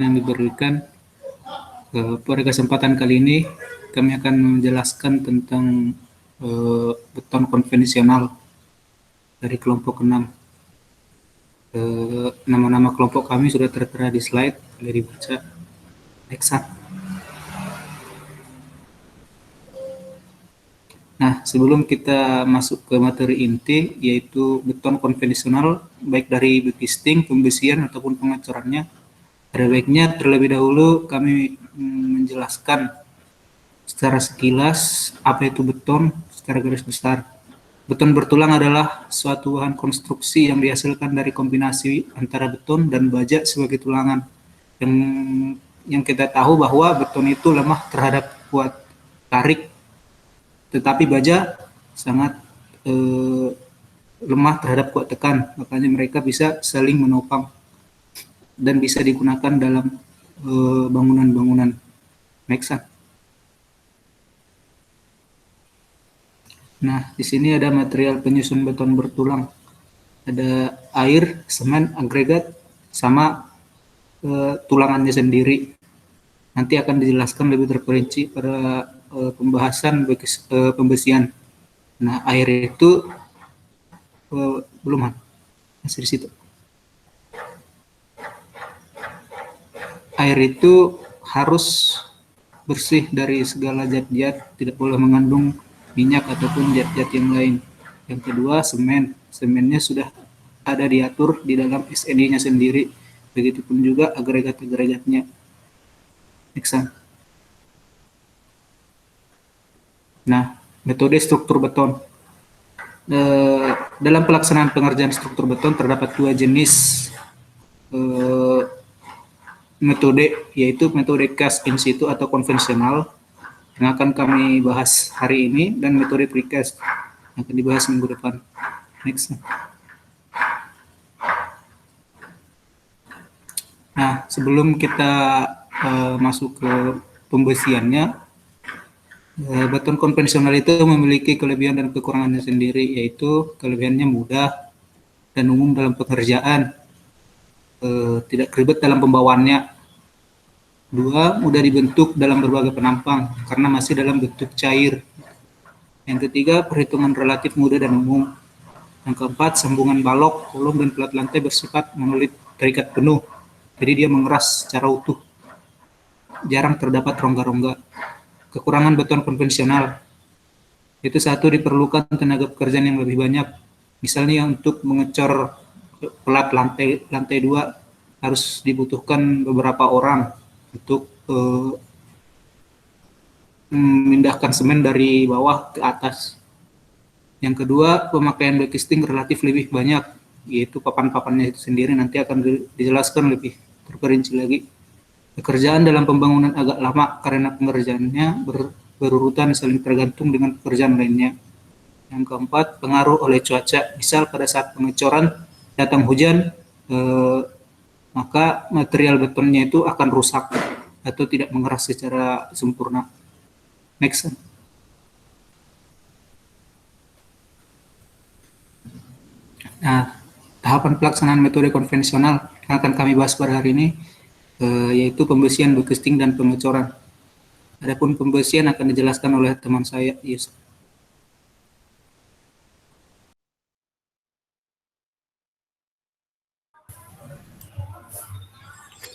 yang diberikan. Pada kesempatan kali ini kami akan menjelaskan tentang beton konvensional dari kelompok 6. Nama-nama kelompok kami sudah tertera di slide, boleh dibaca. Next. Nah, sebelum kita masuk ke materi inti, yaitu beton konvensional, baik dari bukisting, pembesian, ataupun pengecorannya, ada baiknya terlebih dahulu kami menjelaskan secara sekilas apa itu beton secara garis besar. Beton bertulang adalah suatu bahan konstruksi yang dihasilkan dari kombinasi antara beton dan baja sebagai tulangan. Yang kita tahu bahwa beton itu lemah terhadap kuat tarik, tetapi baja sangat lemah terhadap kuat tekan, makanya mereka bisa saling menopang dan bisa digunakan dalam bangunan-bangunan. Next. Nah, di sini ada material penyusun beton bertulang. Ada air, semen, agregat, sama tulangannya sendiri. Nanti akan dijelaskan lebih terperinci pada pembahasan pembesian. Nah, air itu belum masih di situ. Air itu harus bersih dari segala zat-zat, tidak boleh mengandung minyak ataupun zat-zat yang lain. Yang kedua, semen. Semennya sudah ada diatur di dalam SED-nya sendiri. Begitupun juga agregat-agregatnya. Next. Nah, metode struktur beton. Dalam pelaksanaan pengerjaan struktur beton terdapat dua jenis metode, yaitu metode cast in situ atau konvensional yang akan kami bahas hari ini, dan metode precast yang akan dibahas minggu depan. Next. Nah, sebelum kita masuk ke pembesiannya, beton konvensional itu memiliki kelebihan dan kekurangannya sendiri, yaitu kelebihannya mudah dan umum dalam pekerjaan, tidak ribet dalam pembawaannya. Dua, mudah dibentuk dalam berbagai penampang karena masih dalam bentuk cair. Yang ketiga, perhitungan relatif mudah dan umum. Yang keempat, sambungan balok, kolom, dan pelat lantai bersifat monolit terikat penuh, jadi dia mengeras secara utuh. Jarang terdapat rongga-rongga. Kekurangan beton konvensional, itu satu, diperlukan tenaga pekerjaan yang lebih banyak. Misalnya untuk mengecor pelat lantai 2 harus dibutuhkan beberapa orang untuk memindahkan semen dari bawah ke atas. Yang kedua, pemakaian backing relatif lebih banyak, yaitu papan-papannya itu sendiri nanti akan dijelaskan lebih terperinci lagi. Pekerjaan dalam pembangunan agak lama karena pengerjaannya berurutan saling tergantung dengan pekerjaan lainnya. Yang keempat, pengaruh oleh cuaca. Misal pada saat pengecoran datang hujan, maka material betonnya itu akan rusak atau tidak mengeras secara sempurna. Next. Nah, tahapan pelaksanaan metode konvensional yang akan kami bahas pada hari ini, yaitu pembesian, bukisting, dan pengecoran. Adapun pembesian akan dijelaskan oleh teman saya, Yus.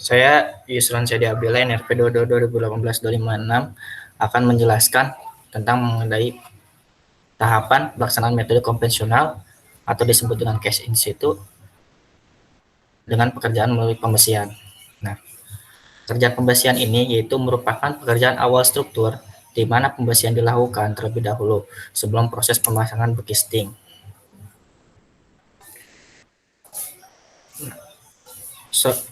Saya Yusran Syadi Abdillah, NRP 22-2018-256, akan menjelaskan tentang mengenai tahapan pelaksanaan metode konvensional atau disebut dengan cast in situ dengan pekerjaan melalui pembesian. Nah, pekerjaan pembesian ini yaitu merupakan pekerjaan awal struktur di mana pembesian dilakukan terlebih dahulu sebelum proses pemasangan bukisting.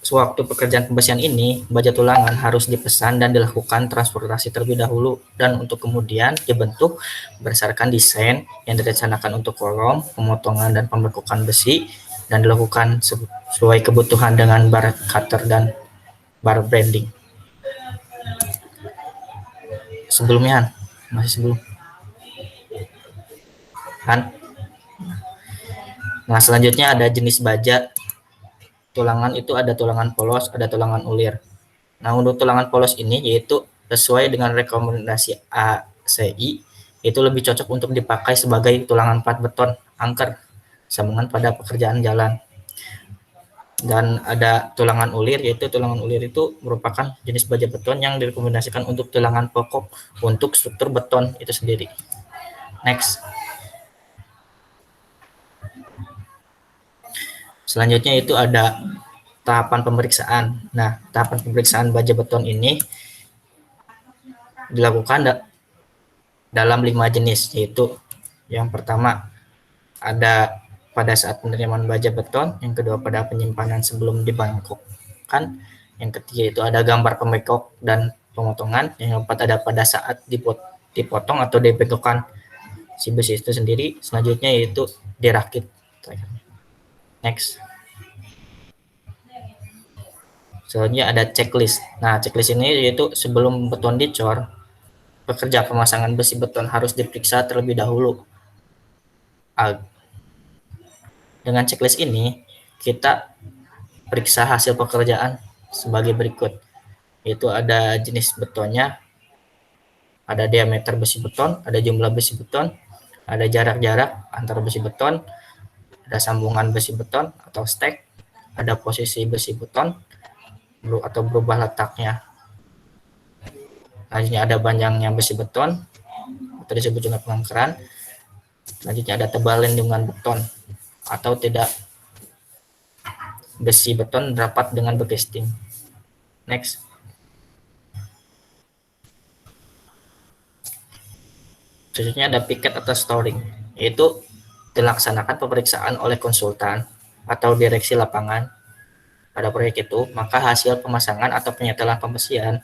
Sewaktu pekerjaan pembesian ini, baja tulangan harus dipesan dan dilakukan transportasi terlebih dahulu, dan untuk kemudian dibentuk berdasarkan desain yang direncanakan untuk kolom, pemotongan dan pembekukan besi, dan dilakukan sesuai kebutuhan dengan bar cutter dan bar bending. Sebelumnya, masih sebelum. Nah, selanjutnya ada jenis baja. Tulangan itu ada tulangan polos, ada tulangan ulir. Nah, untuk tulangan polos ini yaitu sesuai dengan rekomendasi ACI, itu lebih cocok untuk dipakai sebagai tulangan plat beton angker sambungan pada pekerjaan jalan. Dan ada tulangan ulir, yaitu tulangan ulir itu merupakan jenis baja beton yang direkomendasikan untuk tulangan pokok untuk struktur beton itu sendiri. Next. Selanjutnya itu ada tahapan pemeriksaan. Nah, tahapan pemeriksaan baja beton ini dilakukan dalam 5 jenis, yaitu yang pertama ada pada saat penerimaan baja beton, yang kedua pada penyimpanan sebelum dibangkokkan, yang ketiga itu ada gambar pembengkok dan pemotongan, yang keempat ada pada saat dipotong atau dibengkokkan si besi itu sendiri, selanjutnya yaitu dirakit. Next. Selanjutnya ada checklist. Nah, checklist ini yaitu sebelum beton dicor, pekerja pemasangan besi beton harus diperiksa terlebih dahulu. Dengan checklist ini, kita periksa hasil pekerjaan sebagai berikut, yaitu ada jenis betonnya, ada diameter besi beton, ada jumlah besi beton, ada jarak-jarak antara besi beton, ada sambungan besi beton atau stack, ada posisi besi beton atau berubah letaknya. Selanjutnya ada panjangnya besi beton atau disebut juga pengangkeran. Selanjutnya ada tebal lendungan beton atau tidak besi beton rapat dengan bekasting. Next. Selanjutnya ada piket atau storing, yaitu dilaksanakan pemeriksaan oleh konsultan atau direksi lapangan pada proyek itu, maka hasil pemasangan atau penyetelan pembesian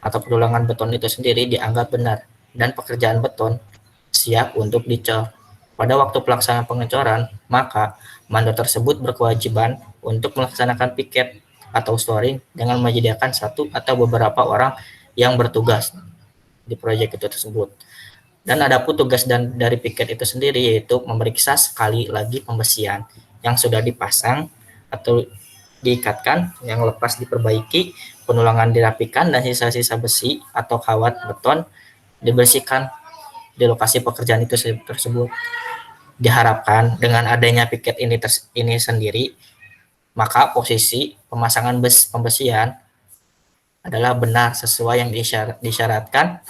atau pendulangan beton itu sendiri dianggap benar dan pekerjaan beton siap untuk dicor. Pada waktu pelaksanaan pengecoran, maka mandor tersebut berkewajiban untuk melaksanakan piket atau storing dengan menyediakan satu atau beberapa orang yang bertugas di proyek itu tersebut. Dan ada pun tugas dari piket itu sendiri yaitu memeriksa sekali lagi pembesian yang sudah dipasang atau diikatkan, yang lepas diperbaiki, penulangan dirapikan, dan sisa-sisa besi atau kawat beton dibersihkan di lokasi pekerjaan itu tersebut. Diharapkan dengan adanya piket ini sendiri, maka posisi pemasangan pembesian adalah benar sesuai yang disyaratkan,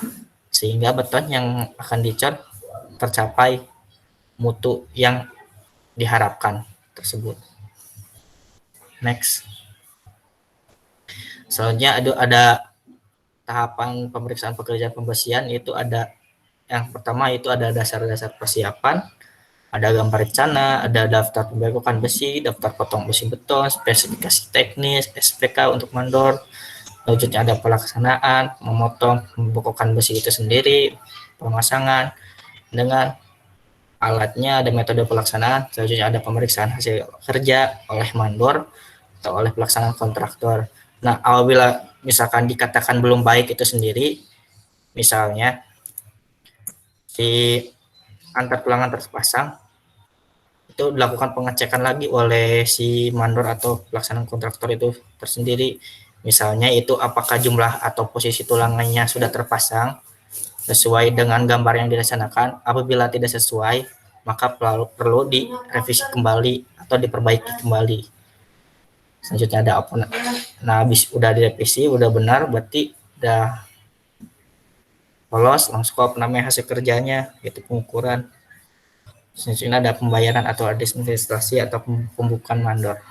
sehingga beton yang akan dicor tercapai mutu yang diharapkan tersebut. Next. Selanjutnya ada tahapan pemeriksaan pekerjaan pembesian, itu ada yang pertama itu ada dasar-dasar persiapan, ada gambar rencana, ada daftar pembengkokan besi, daftar potong besi beton, spesifikasi teknis, SPK untuk mandor. Selanjutnya ada pelaksanaan, memotong, pembengkokan besi itu sendiri, pemasangan dengan alatnya, ada metode pelaksanaan. Selanjutnya ada pemeriksaan hasil kerja oleh mandor atau oleh pelaksanaan kontraktor. Nah, apabila misalkan dikatakan belum baik itu sendiri, misalnya si antar tulangan terpasang, itu dilakukan pengecekan lagi oleh si mandor atau pelaksanaan kontraktor itu tersendiri. Misalnya itu apakah jumlah atau posisi tulangannya sudah terpasang sesuai dengan gambar yang dilaksanakan. Apabila tidak sesuai, maka perlu direvisi kembali atau diperbaiki kembali. Selanjutnya ada apa? Nah, habis udah direvisi, udah benar, berarti udah lolos, langsung ke namanya hasil kerjanya, yaitu pengukuran. Selanjutnya ada pembayaran atau administrasi atau pembukaan mandor.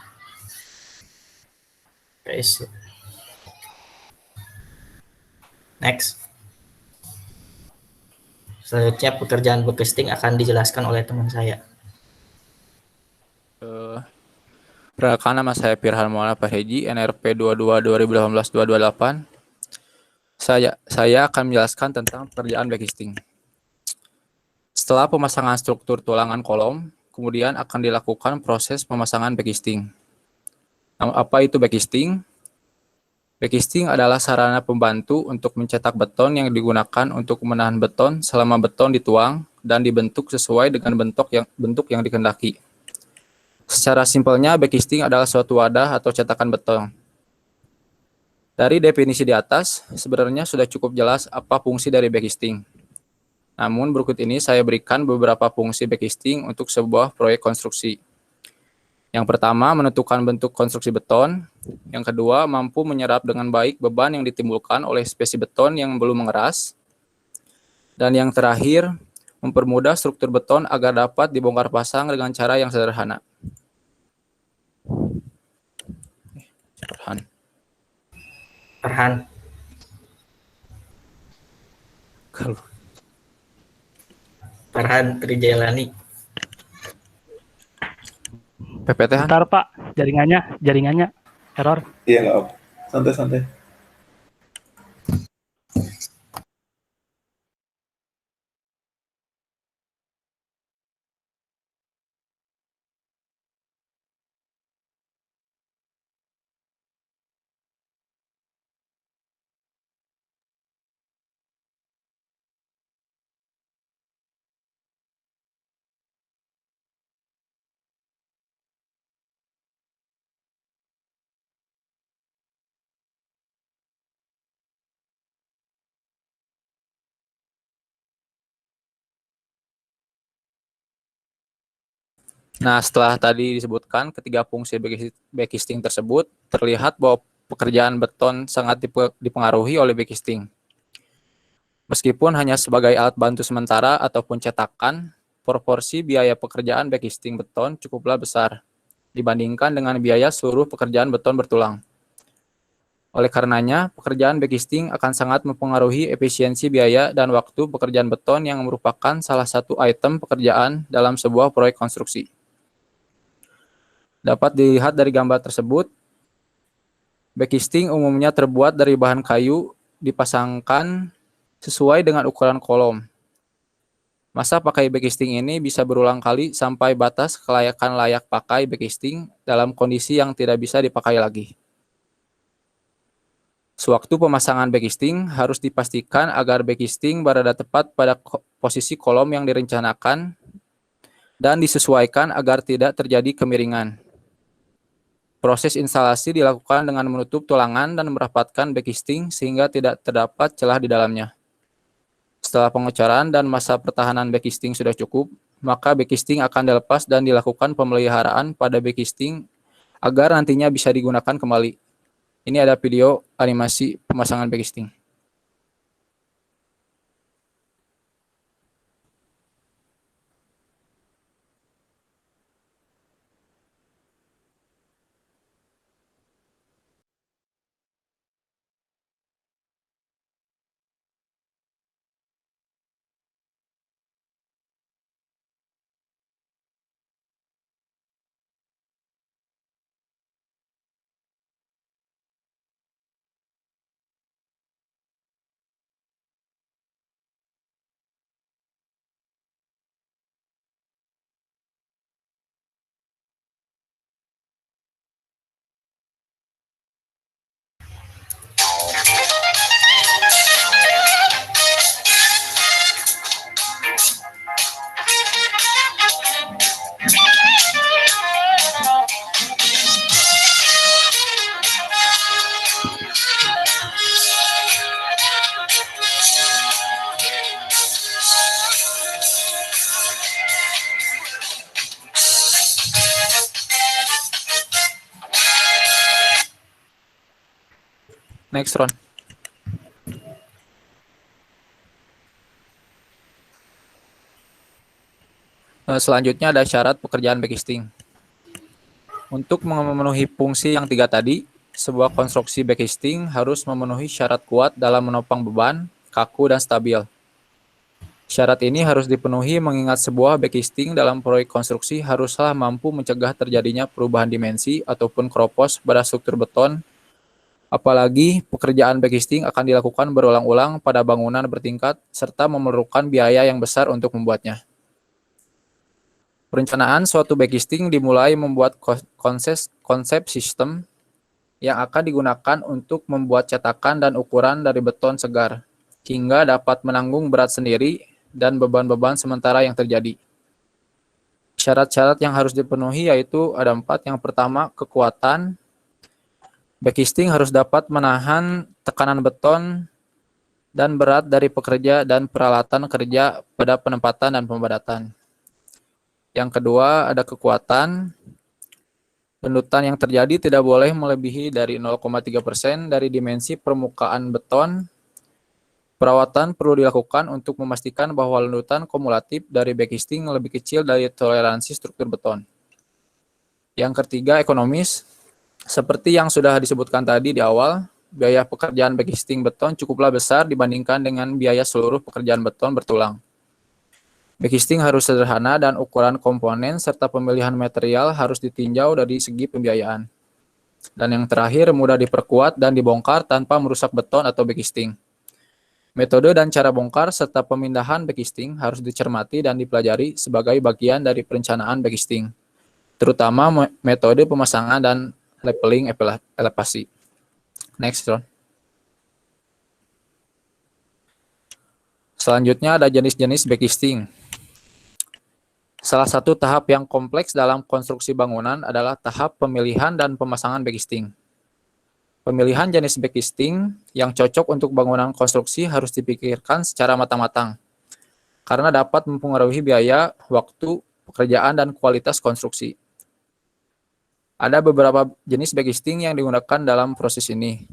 Next. Selanjutnya pekerjaan bekasting akan dijelaskan oleh teman saya. Perkenalkan, nama saya Firhan Maulana Farheji, NRP 22 2018-228. Saya akan menjelaskan tentang pekerjaan backcasting. Setelah pemasangan struktur tulangan kolom, kemudian akan dilakukan proses pemasangan backcasting. Apa itu backcasting? Backcasting adalah sarana pembantu untuk mencetak beton yang digunakan untuk menahan beton selama beton dituang dan dibentuk sesuai dengan bentuk yang dikehendaki. Secara simpelnya, backcasting adalah suatu wadah atau cetakan beton Dari definisi di atas, sebenarnya sudah cukup jelas apa fungsi dari backcasting. Namun berikut ini saya berikan beberapa fungsi backcasting untuk sebuah proyek konstruksi. Yang pertama, menentukan bentuk konstruksi beton. Yang kedua, mampu menyerap dengan baik beban yang ditimbulkan oleh spesi beton yang belum mengeras. Dan yang terakhir, mempermudah struktur beton agar dapat dibongkar pasang dengan cara yang sederhana. Farhan, Kalau Farhan Trijailani. PPT Han? Bentar Pak, jaringannya error. Iya nggak apa. Santai-santai. Nah, setelah tadi disebutkan ketiga fungsi backcasting tersebut, terlihat bahwa pekerjaan beton sangat dipengaruhi oleh backcasting. Meskipun hanya sebagai alat bantu sementara ataupun cetakan, proporsi biaya pekerjaan backcasting beton cukuplah besar dibandingkan dengan biaya seluruh pekerjaan beton bertulang. Oleh karenanya, pekerjaan backcasting akan sangat mempengaruhi efisiensi biaya dan waktu pekerjaan beton yang merupakan salah satu item pekerjaan dalam sebuah proyek konstruksi. Dapat dilihat dari gambar tersebut, backcasting umumnya terbuat dari bahan kayu dipasangkan sesuai dengan ukuran kolom. Masa pakai backcasting ini bisa berulang kali sampai batas kelayakan layak pakai backcasting dalam kondisi yang tidak bisa dipakai lagi. Sewaktu pemasangan backcasting harus dipastikan agar backcasting berada tepat pada posisi kolom yang direncanakan dan disesuaikan agar tidak terjadi kemiringan. Proses instalasi dilakukan dengan menutup tulangan dan merapatkan backcasting sehingga tidak terdapat celah di dalamnya. Setelah pengecoran dan masa pertahanan backcasting sudah cukup, maka backcasting akan dilepas dan dilakukan pemeliharaan pada backcasting agar nantinya bisa digunakan kembali. Ini ada video animasi pemasangan backcasting. Next, Ron. Selanjutnya ada syarat pekerjaan backcasting. Untuk memenuhi fungsi yang tiga tadi, sebuah konstruksi backcasting harus memenuhi syarat kuat dalam menopang beban, kaku, dan stabil. Syarat ini harus dipenuhi mengingat sebuah backcasting dalam proyek konstruksi haruslah mampu mencegah terjadinya perubahan dimensi ataupun kropos pada struktur beton. Apalagi pekerjaan backcasting akan dilakukan berulang-ulang pada bangunan bertingkat serta memerlukan biaya yang besar untuk membuatnya. Perencanaan suatu backcasting dimulai membuat konsep sistem yang akan digunakan untuk membuat cetakan dan ukuran dari beton segar, hingga dapat menanggung berat sendiri dan beban-beban sementara yang terjadi. Syarat-syarat yang harus dipenuhi yaitu ada 4. Yang pertama, kekuatan. Backcasting harus dapat menahan tekanan beton dan berat dari pekerja dan peralatan kerja pada penempatan dan pempadatan. Yang kedua, ada kekuatan. Benturan yang terjadi tidak boleh melebihi dari 0,3% dari dimensi permukaan beton. Perawatan perlu dilakukan untuk memastikan bahwa lendutan kumulatif dari backcasting lebih kecil dari toleransi struktur beton. Yang ketiga, ekonomis. Seperti yang sudah disebutkan tadi di awal, biaya pekerjaan backcasting beton cukuplah besar dibandingkan dengan biaya seluruh pekerjaan beton bertulang. Backcasting harus sederhana dan ukuran komponen serta pemilihan material harus ditinjau dari segi pembiayaan. Dan yang terakhir, mudah diperkuat dan dibongkar tanpa merusak beton atau backcasting. Metode dan cara bongkar serta pemindahan backcasting harus dicermati dan dipelajari sebagai bagian dari perencanaan backcasting, terutama metode pemasangan dan leveling elevasi. Next, Ron. Selanjutnya ada jenis-jenis backcasting. Salah satu tahap yang kompleks dalam konstruksi bangunan adalah tahap pemilihan dan pemasangan backcasting. Pemilihan jenis backcasting yang cocok untuk bangunan konstruksi harus dipikirkan secara matang-matang, karena dapat mempengaruhi biaya, waktu, pekerjaan, dan kualitas konstruksi. Ada beberapa jenis backcasting yang digunakan dalam proses ini,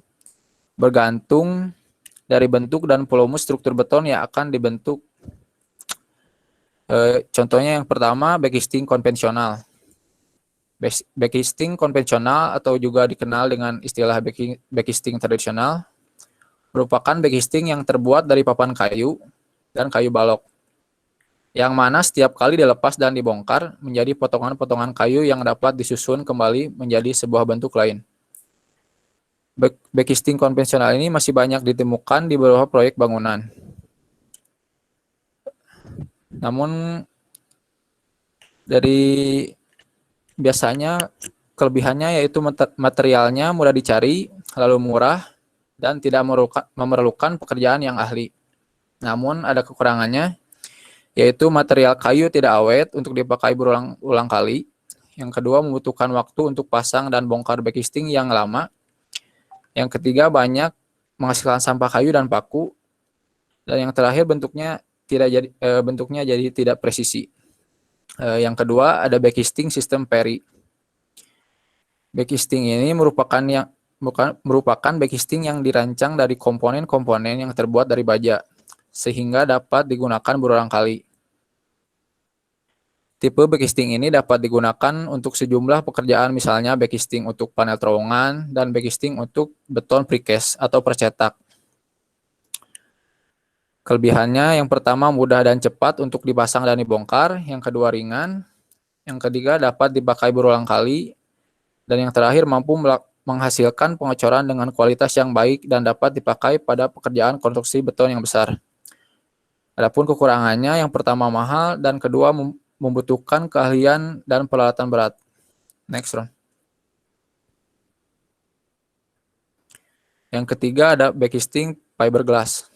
bergantung dari bentuk dan volume struktur beton yang akan dibentuk. Contohnya yang pertama, backcasting konvensional. Backcasting konvensional atau juga dikenal dengan istilah backcasting tradisional merupakan backcasting yang terbuat dari papan kayu dan kayu balok, yang mana setiap kali dilepas dan dibongkar menjadi potongan-potongan kayu yang dapat disusun kembali menjadi sebuah bentuk lain. Backcasting konvensional ini masih banyak ditemukan di beberapa proyek bangunan. Namun dari biasanya kelebihannya yaitu materialnya mudah dicari, lalu murah, dan tidak memerlukan pekerjaan yang ahli. Namun ada kekurangannya, yaitu material kayu tidak awet untuk dipakai berulang-ulang kali. Yang kedua, membutuhkan waktu untuk pasang dan bongkar backcasting yang lama. Yang ketiga, banyak menghasilkan sampah kayu dan paku. Dan yang terakhir, bentuknya jadi tidak presisi. Yang kedua, ada backcasting sistem Perry. Backcasting ini merupakan backcasting yang dirancang dari komponen-komponen yang terbuat dari baja, sehingga dapat digunakan berulang kali. Tipe backcasting ini dapat digunakan untuk sejumlah pekerjaan, misalnya backcasting untuk panel terowongan dan backcasting untuk beton precast atau percetak. Kelebihannya yang pertama mudah dan cepat untuk dipasang dan dibongkar, yang kedua ringan, yang ketiga dapat dipakai berulang kali, dan yang terakhir mampu menghasilkan pengecoran dengan kualitas yang baik dan dapat dipakai pada pekerjaan konstruksi beton yang besar. Adapun kekurangannya, yang pertama mahal dan kedua membutuhkan keahlian dan peralatan berat. Next, Ron. Yang ketiga ada backcasting fiberglass.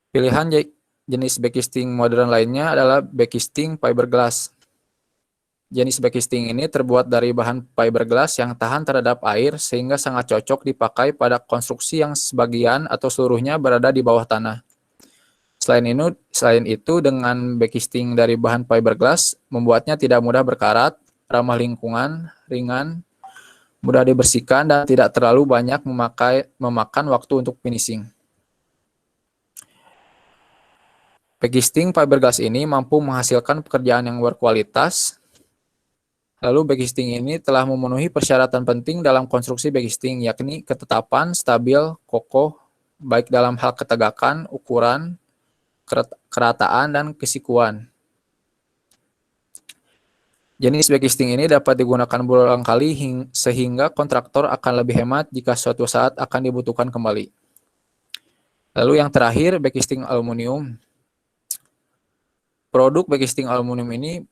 Pilihan jenis backcasting modern lainnya adalah backcasting fiberglass. Jenis backcasting ini terbuat dari bahan fiberglass yang tahan terhadap air sehingga sangat cocok dipakai pada konstruksi yang sebagian atau seluruhnya berada di bawah tanah. Selain itu, dengan backcasting dari bahan fiberglass membuatnya tidak mudah berkarat, ramah lingkungan, ringan, mudah dibersihkan, dan tidak terlalu banyak memakan waktu untuk finishing. Backcasting fiberglass ini mampu menghasilkan pekerjaan yang berkualitas. Lalu backcasting ini telah memenuhi persyaratan penting dalam konstruksi backcasting, yakni ketetapan, stabil, kokoh, baik dalam hal ketegakan, ukuran, kerataan, dan kesikuan. Jenis backcasting ini dapat digunakan berulang kali sehingga kontraktor akan lebih hemat jika suatu saat akan dibutuhkan kembali. Lalu yang terakhir, backcasting aluminium. Produk backcasting aluminium ini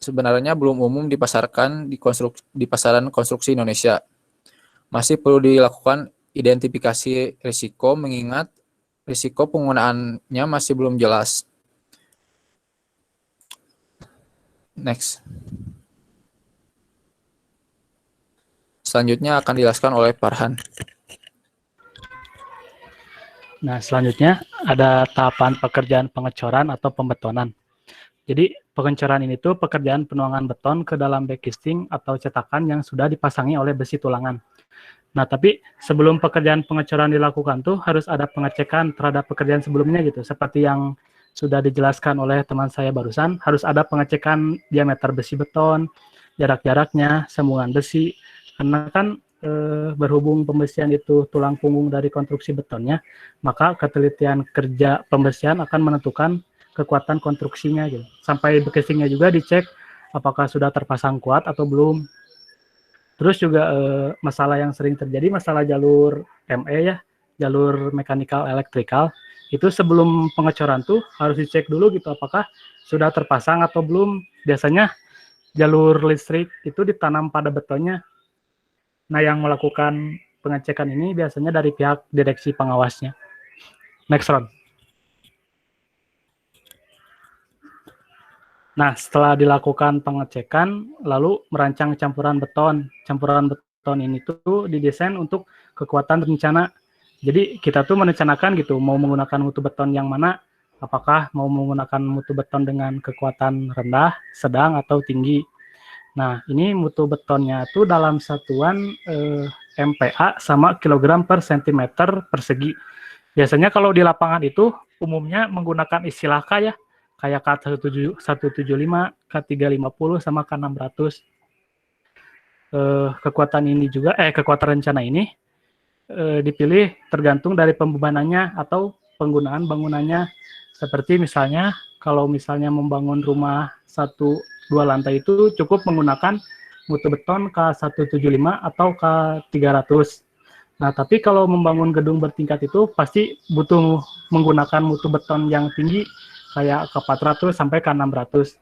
sebenarnya belum umum dipasarkan di pasaran konstruksi Indonesia. Masih perlu dilakukan identifikasi risiko mengingat risiko penggunaannya masih belum jelas. Next. Selanjutnya akan dijelaskan oleh Farhan. Nah, selanjutnya ada tahapan pekerjaan pengecoran atau pembetonan. Jadi, pengecoran ini tuh pekerjaan penuangan beton ke dalam backcasting atau cetakan yang sudah dipasangi oleh besi tulangan. Nah, tapi sebelum pekerjaan pengecoran dilakukan tuh harus ada pengecekan terhadap pekerjaan sebelumnya gitu. Seperti yang sudah dijelaskan oleh teman saya barusan, harus ada pengecekan diameter besi beton, jarak-jaraknya, sambungan besi. Karena kan berhubung pembesian itu tulang punggung dari konstruksi betonnya, maka ketelitian kerja pembesian akan menentukan kekuatan konstruksinya gitu. Sampai backcastingnya juga dicek apakah sudah terpasang kuat atau belum. Terus juga masalah yang sering terjadi, masalah jalur ME ya, jalur mechanical electrical, itu sebelum pengecoran tuh harus dicek dulu gitu apakah sudah terpasang atau belum. Biasanya jalur listrik itu ditanam pada betonnya. Nah, yang melakukan pengecekan ini biasanya dari pihak direksi pengawasnya. Next round. Nah, setelah dilakukan pengecekan, lalu merancang campuran beton. Campuran beton ini tuh didesain untuk kekuatan rencana. Jadi kita tuh merencanakan gitu, mau menggunakan mutu beton yang mana, apakah mau menggunakan mutu beton dengan kekuatan rendah, sedang, atau tinggi. Nah, ini mutu betonnya tuh dalam satuan MPa sama kilogram per sentimeter persegi. Biasanya kalau di lapangan itu umumnya menggunakan istilah K ya, kayak K175, K350, sama K600. Kekuatan rencana ini dipilih tergantung dari pembebanannya atau penggunaan bangunannya. Seperti misalnya, kalau misalnya membangun rumah 1-2 lantai itu cukup menggunakan mutu beton K175 atau K300. Nah, tapi kalau membangun gedung bertingkat itu pasti butuh menggunakan mutu beton yang tinggi, kayak K400 sampai K600.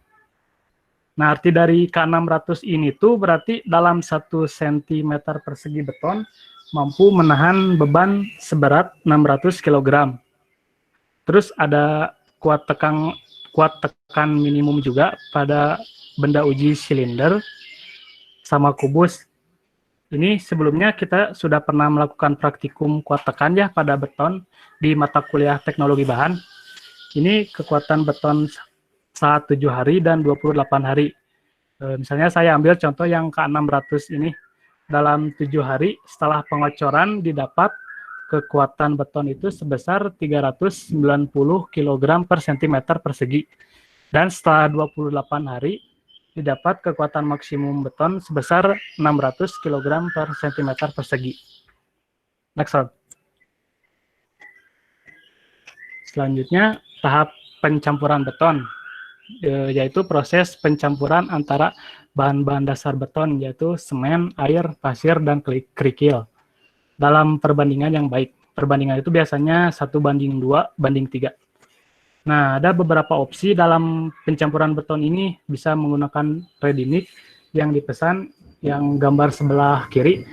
Nah, arti dari K600 ini tuh berarti dalam 1 cm persegi beton mampu menahan beban seberat 600 kg. Terus ada kuat tekan minimum juga pada benda uji silinder sama kubus. Ini sebelumnya kita sudah pernah melakukan praktikum kuat tekan ya pada beton di mata kuliah teknologi bahan. Ini kekuatan beton saat 7 hari dan 28 hari. Misalnya saya ambil contoh yang K600 ini. Dalam 7 hari setelah pengecoran didapat kekuatan beton itu sebesar 390 kg per cm persegi. Dan setelah 28 hari didapat kekuatan maksimum beton sebesar 600 kg per cm persegi. Next round. Selanjutnya tahap pencampuran beton, yaitu proses pencampuran antara bahan-bahan dasar beton, yaitu semen, air, pasir, dan kerikil dalam perbandingan yang baik. Perbandingan itu biasanya 1:2:3. Nah, ada beberapa opsi dalam pencampuran beton ini. Bisa menggunakan ready mix yang dipesan yang gambar sebelah kiri,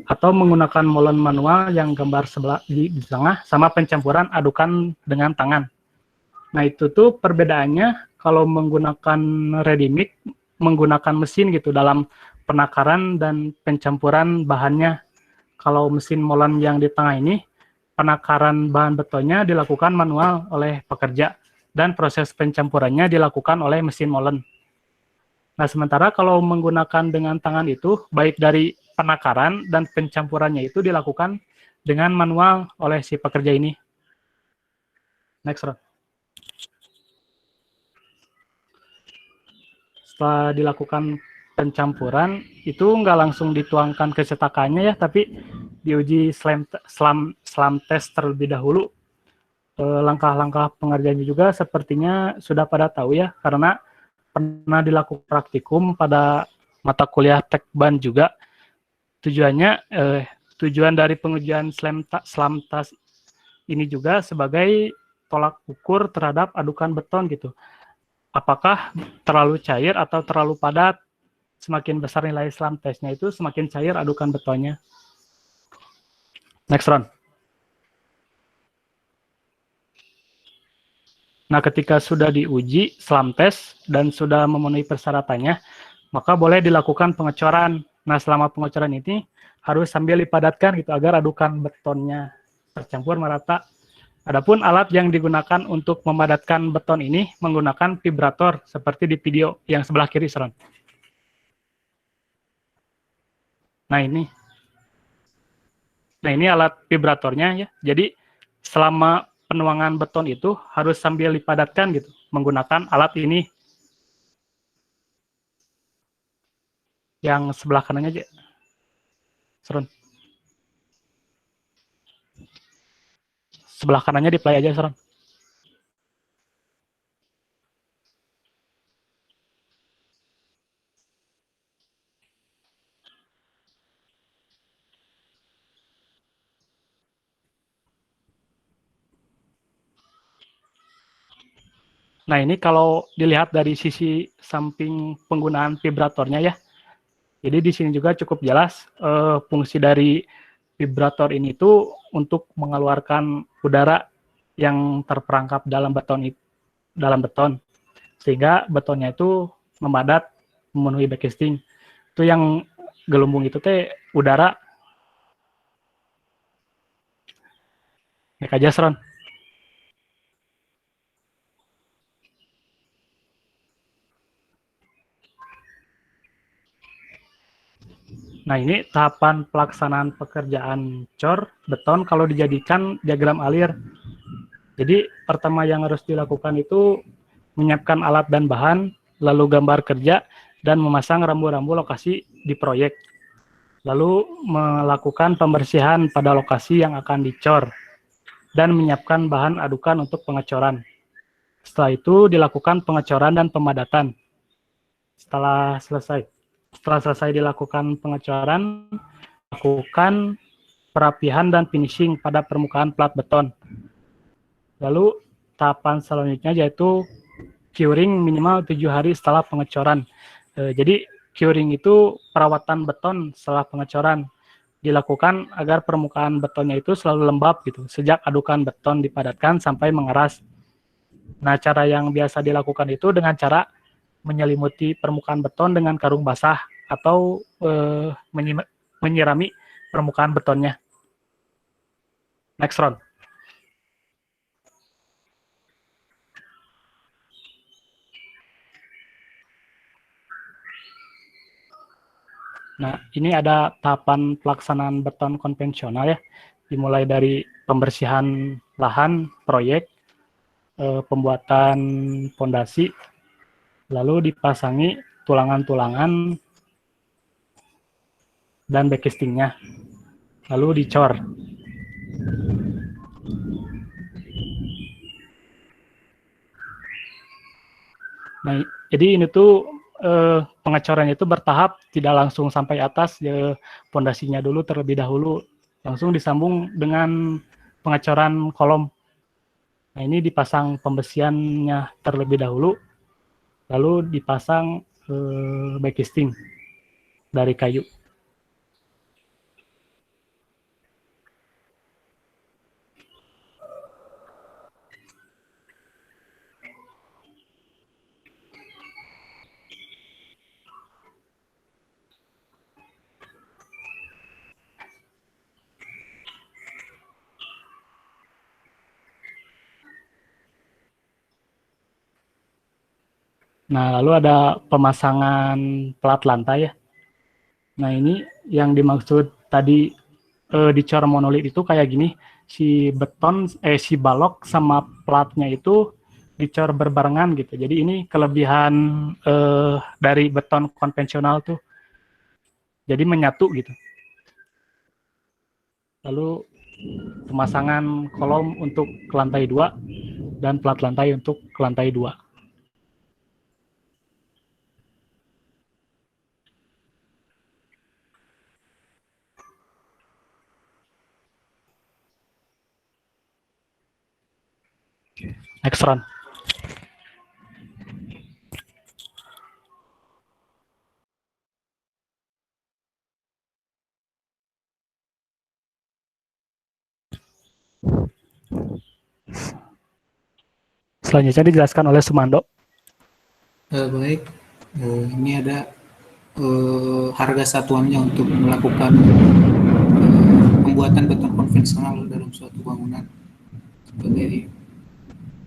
atau menggunakan molen manual yang gambar sebelah di tengah, sama pencampuran adukan dengan tangan. Nah, itu tuh perbedaannya. Kalau menggunakan ready mix, menggunakan mesin gitu dalam penakaran dan pencampuran bahannya. Kalau mesin molen yang di tengah ini, penakaran bahan betonnya dilakukan manual oleh pekerja dan proses pencampurannya dilakukan oleh mesin molen. Nah, sementara kalau menggunakan dengan tangan itu, baik dari penakaran dan pencampurannya itu dilakukan dengan manual oleh si pekerja ini. Next round. Setelah dilakukan pencampuran, itu nggak langsung dituangkan ke cetakannya ya, tapi diuji slam test terlebih dahulu. Langkah-langkah pengerjaannya juga sepertinya sudah pada tahu ya, karena pernah dilakukan praktikum pada mata kuliah Tekban juga. Tujuan dari pengujian slam test ini juga sebagai tolak ukur terhadap adukan beton gitu. Apakah terlalu cair atau terlalu padat? Semakin besar nilai slam testnya itu, semakin cair adukan betonnya. Next round. Nah, ketika sudah diuji slam test dan sudah memenuhi persyaratannya, maka boleh dilakukan pengecoran. Nah, selama pengecoran ini harus sambil dipadatkan gitu agar adukan betonnya tercampur merata. Adapun alat yang digunakan untuk memadatkan beton ini menggunakan vibrator seperti di video yang sebelah kiri, Seron. Nah ini alat vibratornya ya. Jadi selama penuangan beton itu harus sambil dipadatkan gitu menggunakan alat ini. Yang sebelah kanannya aja. Seron. Sebelah kanannya di play aja, Seron. Nah, ini kalau dilihat dari sisi samping penggunaan vibratornya ya. Jadi di sini juga cukup jelas fungsi dari vibrator ini itu untuk mengeluarkan udara yang terperangkap dalam beton sehingga betonnya itu memadat memenuhi backcasting. Itu yang gelembung itu teh udara. Nek aja, Seron. Nah, ini tahapan pelaksanaan pekerjaan cor beton kalau dijadikan diagram alir. Jadi, pertama yang harus dilakukan itu menyiapkan alat dan bahan, lalu gambar kerja, dan memasang rambu-rambu lokasi di proyek. Lalu melakukan pembersihan pada lokasi yang akan dicor, dan menyiapkan bahan adukan untuk pengecoran. Setelah itu dilakukan pengecoran dan pemadatan. Setelah selesai dilakukan pengecoran, lakukan perapihan dan finishing pada permukaan plat beton. Lalu tahapan selanjutnya yaitu curing minimal 7 hari setelah pengecoran. Jadi curing itu perawatan beton setelah pengecoran dilakukan agar permukaan betonnya itu selalu lembab gitu sejak adukan beton dipadatkan sampai mengeras. Nah, cara yang biasa dilakukan itu dengan cara menyelimuti permukaan beton dengan karung basah atau menyirami permukaan betonnya. Next, Ron. Nah, ini ada tahapan pelaksanaan beton konvensional ya, dimulai dari pembersihan lahan, proyek, pembuatan fondasi, lalu dipasangi tulangan-tulangan dan backcastingnya, lalu dicor. Nah, jadi ini tuh pengecorannya itu bertahap, tidak langsung sampai atas, fondasinya dulu terlebih dahulu, langsung disambung dengan pengecoran kolom. Nah, ini dipasang pembesiannya terlebih dahulu, lalu dipasang backcasting dari kayu. Nah, lalu ada pemasangan plat lantai ya. Nah, ini yang dimaksud tadi dicor monolit itu kayak gini, si balok sama platnya itu dicor berbarengan gitu. Jadi ini kelebihan dari beton konvensional tuh. Jadi menyatu gitu. Lalu pemasangan kolom untuk ke lantai 2 dan plat lantai untuk ke lantai 2. Next, Ron. Selanjutnya dijelaskan oleh Sumando. Baik, ini ada harga satuannya untuk melakukan pembuatan beton konvensional dalam suatu bangunan sebagai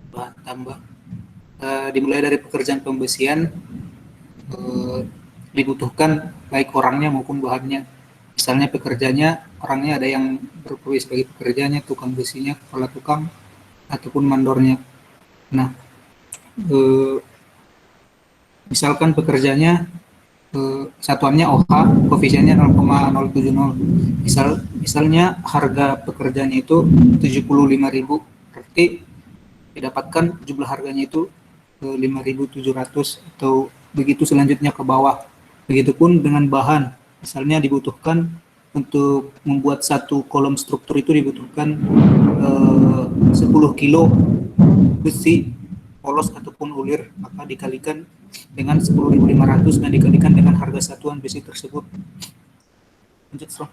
bahan tambah. Dimulai dari pekerjaan pembesian, dibutuhkan baik orangnya maupun bahannya. Misalnya pekerjanya, orangnya ada yang berprofesi sebagai pekerjanya, tukang besinya, kepala tukang, ataupun mandornya. Nah, misalkan pekerjanya satuannya OH, koefisiennya 0,070. Misalnya harga pekerjaannya itu 75.000, berarti didapatkan jumlah harganya itu 5.700 atau begitu selanjutnya ke bawah. Begitupun dengan bahan, misalnya dibutuhkan untuk membuat satu kolom struktur itu dibutuhkan 10 kilo besi polos ataupun ulir, maka dikalikan dengan 10.500 dan dikalikan dengan harga satuan besi tersebut. Lanjut, Bro.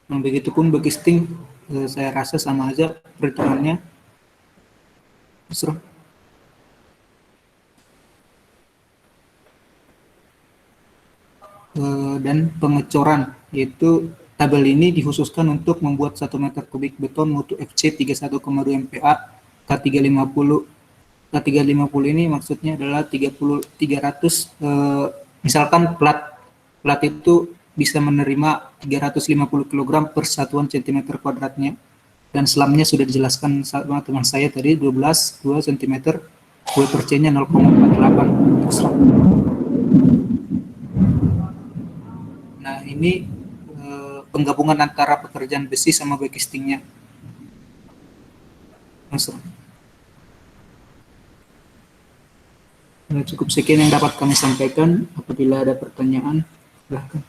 Nah, begitupun backcasting, saya rasa sama aja perhitungannya. Bro. Dan pengecoran, yaitu tabel ini dikhususkan untuk membuat 1 meter kubik beton mutu FC 31,2 MPa K350. K350 ini maksudnya adalah 300, misalkan plat itu bisa menerima 350 kg per satuan cm kuadratnya, dan selamnya sudah dijelaskan sama teman saya tadi, 2 cm, W/C-nya 0,48. Nah, ini penggabungan antara pekerjaan besi sama backcastingnya. Masuk. Cukup sekian yang dapat kami sampaikan. Apabila ada pertanyaan, silahkan.